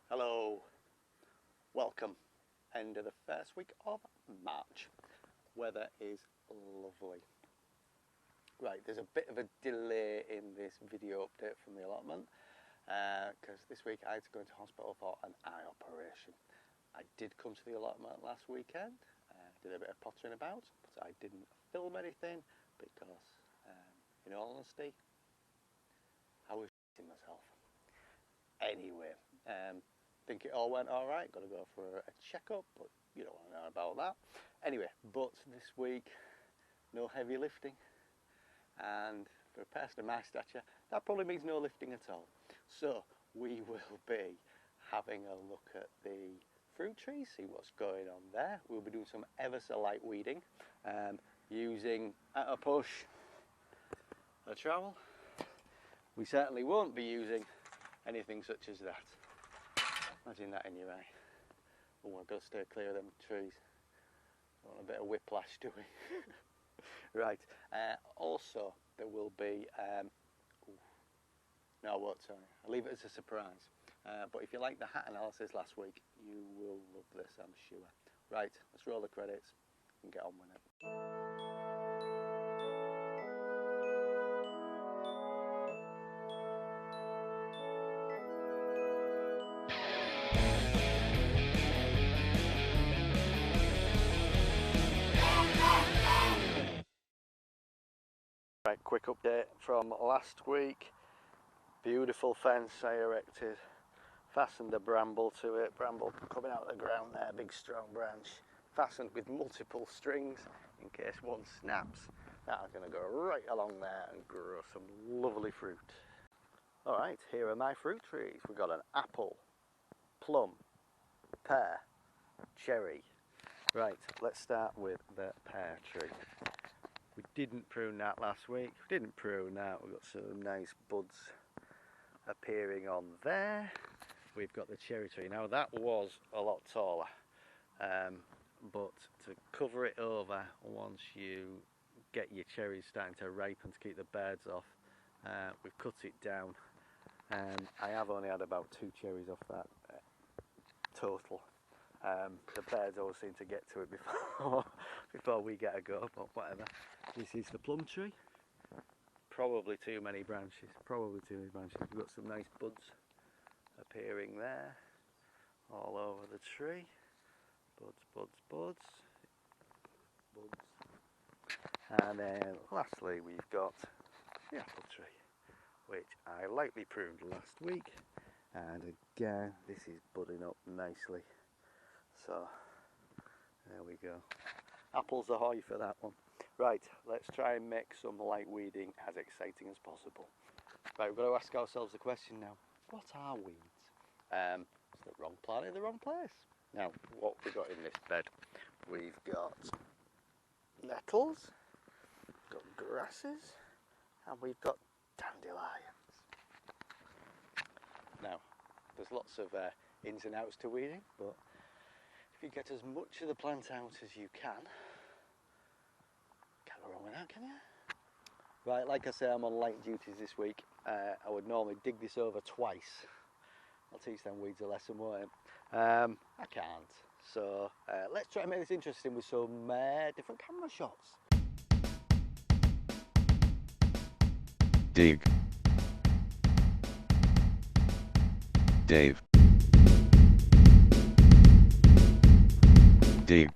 Hello, welcome. End of the first week of March. Weather is lovely. Right, there's a bit of a delay in this video update from the allotment because this week I had to go into hospital for an eye operation. I did come to the allotment last weekend, did a bit of pottering about, but I didn't film anything because, in all honesty, I was shitting myself. Anyway, think it all went all right. Got to go for a checkup, but you don't want to know about that. Anyway, but this week, no heavy lifting, and for a person of my stature, that probably means no lifting at all. So we will be having a look at the fruit trees, see what's going on there. We'll be doing some ever so light weeding, using at a push a trowel. We certainly won't be using anything such as that. Imagine that in your eye. Oh, I've got to stay clear of them trees. I want a bit of whiplash, do we? Right. Also, there will be... no, I won't, sorry. I'll leave it as a surprise. But if you liked the hat analysis last week, you will love this, I'm sure. Right, let's roll the credits and get on with it. Right, quick update from last week. Beautiful fence I erected, fastened a bramble to it, bramble coming out of the ground there, big strong branch, fastened with multiple strings in case one snaps. That's going to go right along there and grow some lovely fruit. Alright, here are my fruit trees. We've got an apple, plum, pear, cherry. Right, let's start with the pear tree. We didn't prune that last week. We didn't prune that. We've got some nice buds appearing on there. We've got the cherry tree. Now that was a lot taller, but to cover it over once you get your cherries starting to ripen to keep the birds off, we've cut it down. I have only had about 2 cherries off that total. The birds always seem to get to it before we get a go, but whatever. This is the plum tree. Probably too many branches. We've got some nice buds appearing there, all over the tree. Buds. And then lastly we've got the apple tree, which I lightly pruned last week. And again, this is budding up nicely. So, there we go. Apples ahoy for that one. Right, let's try and make some light weeding as exciting as possible. Right, we've got to ask ourselves the question now, what are weeds? It's the wrong plant in the wrong place. Now, what have we got in this bed? We've got nettles, we've got grasses, and we've got dandelions. Now, there's lots of ins and outs to weeding, but if you get as much of the plant out as you can go wrong with that, can you? Right, like I say, I'm on light duties this week. I would normally dig this over twice. I'll teach them weeds a lesson, won't I? I can't. So let's try and make this interesting with some different camera shots. Dig. Dave. Dig.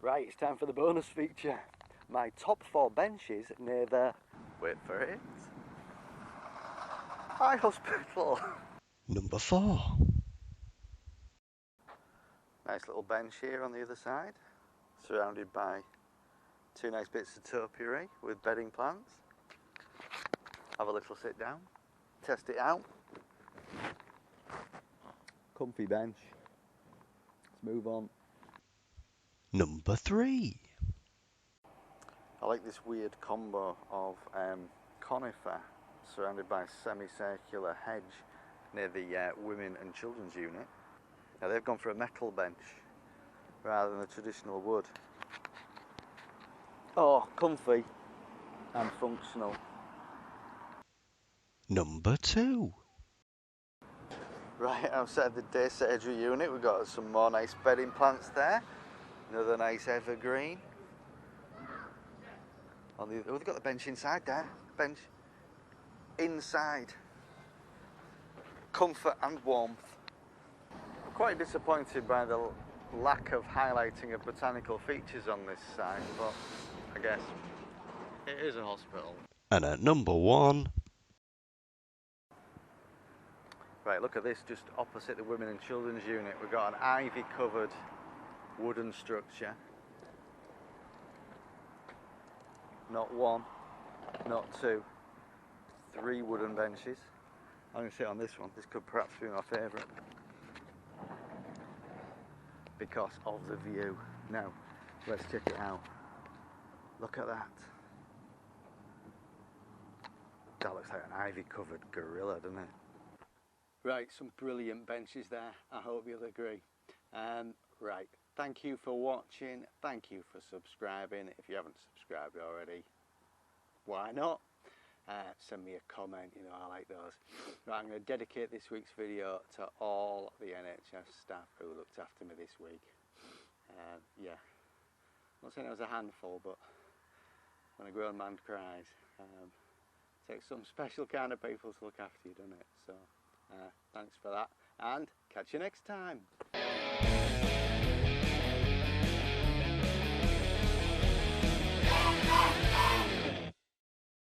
Right, it's time for the bonus feature. My top 4 benches near the, wait for it, eye hospital. Number 4. Nice little bench here on the other side, surrounded by 2 nice bits of topiary with bedding plants. Have a little sit down, test it out. Comfy bench. Let's move on. Number 3. I like this weird combo of conifer surrounded by a semicircular hedge near the women and children's unit. Now they've gone for a metal bench rather than a traditional wood. Oh, comfy and functional. Number 2. Right, outside the day surgery unit, we've got some more nice bedding plants there. Another nice evergreen. Oh, they've got the bench inside there. Bench inside. Comfort and warmth. I'm quite disappointed by the lack of highlighting of botanical features on this site, but I guess it is a hospital. And at number 1. Right, look at this, just opposite the Women and Children's unit. We've got an ivy-covered wooden structure. Not one, not two, 3 wooden benches. I'm going to sit on this one. This could perhaps be my favourite because of the view. Now, let's check it out. Look at that. That looks like an ivy-covered gorilla, doesn't it? Right, some brilliant benches there. I hope you'll agree. Right, thank you for watching. Thank you for subscribing. If you haven't subscribed already, why not? Send me a comment, you know, I like those. Right, I'm going to dedicate this week's video to all the NHS staff who looked after me this week. Yeah, I'm not saying I was a handful, but when a grown man cries, it takes some special kind of people to look after you, doesn't it? So, thanks for that, and catch you next time.